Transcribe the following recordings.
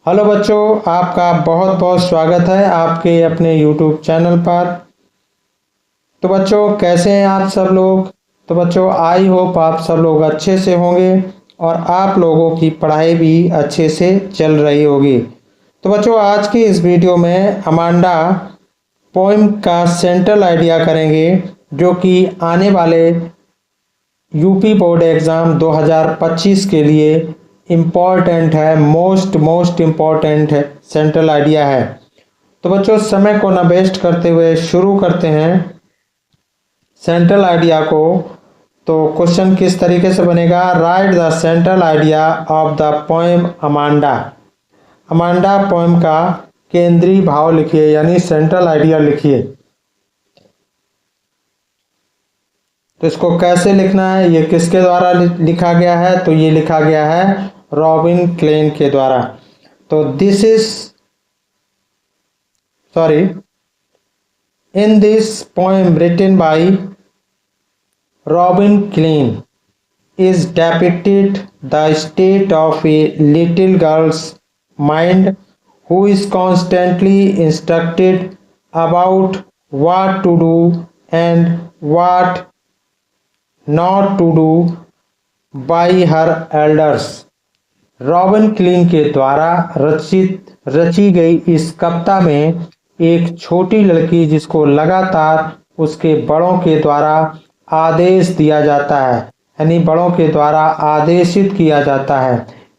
Hello बच्चों, आपका बहुत बहुत स्वागत है आपके अपने YouTube चैनल पर। तो बच्चों, कैसे हैं आप सब लोग। तो बच्चों, आई होप आप सब लोग अच्छे से होंगे और आप लोगों की पढ़ाई भी अच्छे से चल रही होगी। तो बच्चों, आज की इस वीडियो में अमांडा पोएम का सेंट्रल आइडिया करेंगे, जो कि आने वाले यूपी बोर्ड एग्ज़ाम 2025 के लिए इम्पॉर्टेंट है, मोस्ट इम्पॉर्टेंट है, सेंट्रल आइडिया है। तो बच्चों, समय को न वेस्ट करते हुए शुरू करते हैं सेंट्रल आइडिया को। तो क्वेश्चन किस तरीके से बनेगा, right the central idea of the poem Amanda. Amanda poem का केंद्रीय भाव लिखिए, यानी सेंट्रल आइडिया लिखिए। तो इसको कैसे लिखना है, ये किसके द्वारा लिखा गया है, तो ये लिखा गया है रॉबिन क्लेन के द्वारा। तो this is in this poem written by Robin Klein is depicted the state of a little girl's mind who is constantly instructed about what to do and what not to do by her elders। Robin clean के द्वारा रची गई इस कविता में एक छोटी लड़की, जिसको लगातार उसके बड़ों के द्वारा आदेश दिया जाता है, यानी बड़ों के द्वारा आदेशित किया जाता है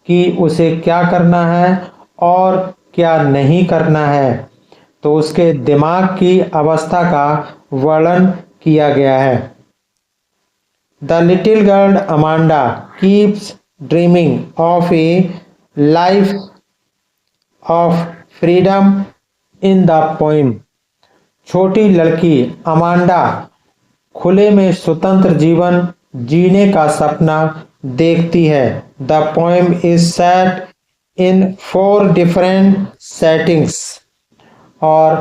कि उसे क्या करना है और क्या नहीं करना है। तो उसके दिमाग की अवस्था का वर्णन किया गया है। The little girl Amanda keeps dreaming of A life of freedom in the poem. छोटी लड़की अमांडा खुले में स्वतंत्र जीवन जीने का सपना देखती है। The poem is set in 4 different settings. और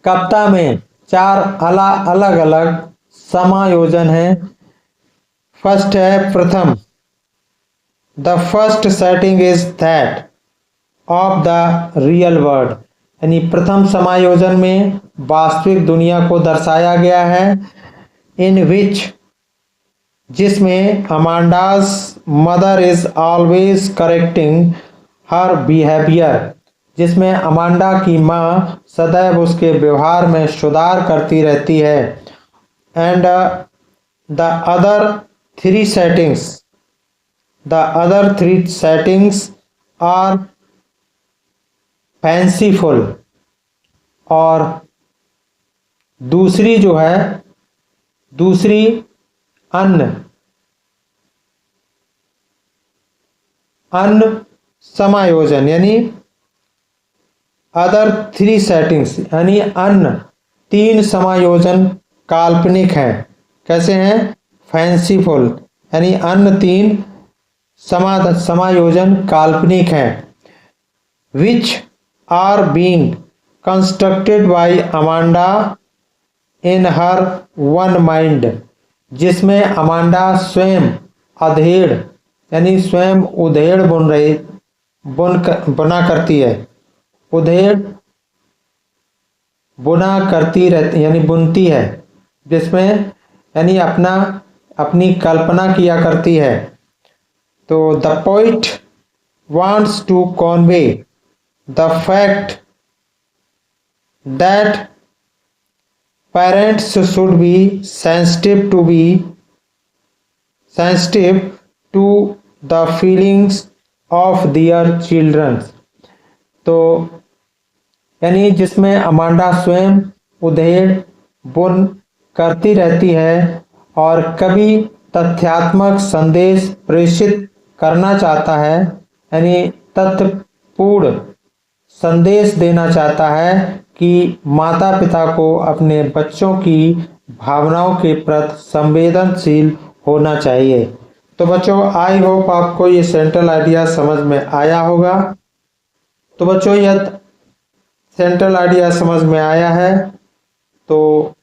कविता में 4 अलग अलग समायोजन है। फर्स्ट है प्रथम, the first setting is that of the real world, यानी प्रथम समायोजन में वास्तविक दुनिया को दर्शाया गया है। इन विच, जिसमें Amanda's mother is always correcting her behaviour, जिसमें अमांडा की माँ सदैव उसके व्यवहार में सुधार करती रहती है। And the other 3 settings, the other 3 settings are fanciful. और दूसरी जो है, दूसरी अन्न समायोजन, यानी अदर 3 सेटिंग्स, यानी अन्य 3 समायोजन काल्पनिक है। कैसे हैं, फैंसीफुल, यानी अन्य 3 समायोजन काल्पनिक है। Which are being constructed by Amanda in her own mind, जिसमें अमांडा स्वयं अधेड़, यानी स्वयं उधेड़ बना करती है। उधेड़ बुना करती रहती, यानी बुनती है, जिसमें यानी अपनी कल्पना किया करती है। तो the poet wants to convey the fact that parents should be sensitive to the feelings of their children. तो यानी जिसमें अमांडा स्वयं उधेड़ बुन करती रहती है और कभी तथ्यात्मक संदेश प्रेषित करना चाहता है, यानी तथ्यपूर्ण संदेश देना चाहता है कि माता पिता को अपने बच्चों की भावनाओं के प्रति संवेदनशील होना चाहिए। तो बच्चों, आई होप आपको ये सेंट्रल आइडिया समझ में आया होगा। तो बच्चों, यह सेंट्रल आइडिया समझ में आया है तो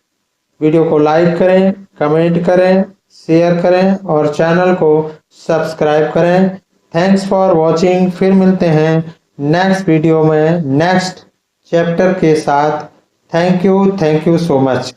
वीडियो को लाइक करें, कमेंट करें, शेयर करें और चैनल को सब्सक्राइब करें, थैंक्स फॉर वॉचिंग। फिर मिलते हैं नेक्स्ट वीडियो में नेक्स्ट चैप्टर के साथ। Thank you so much.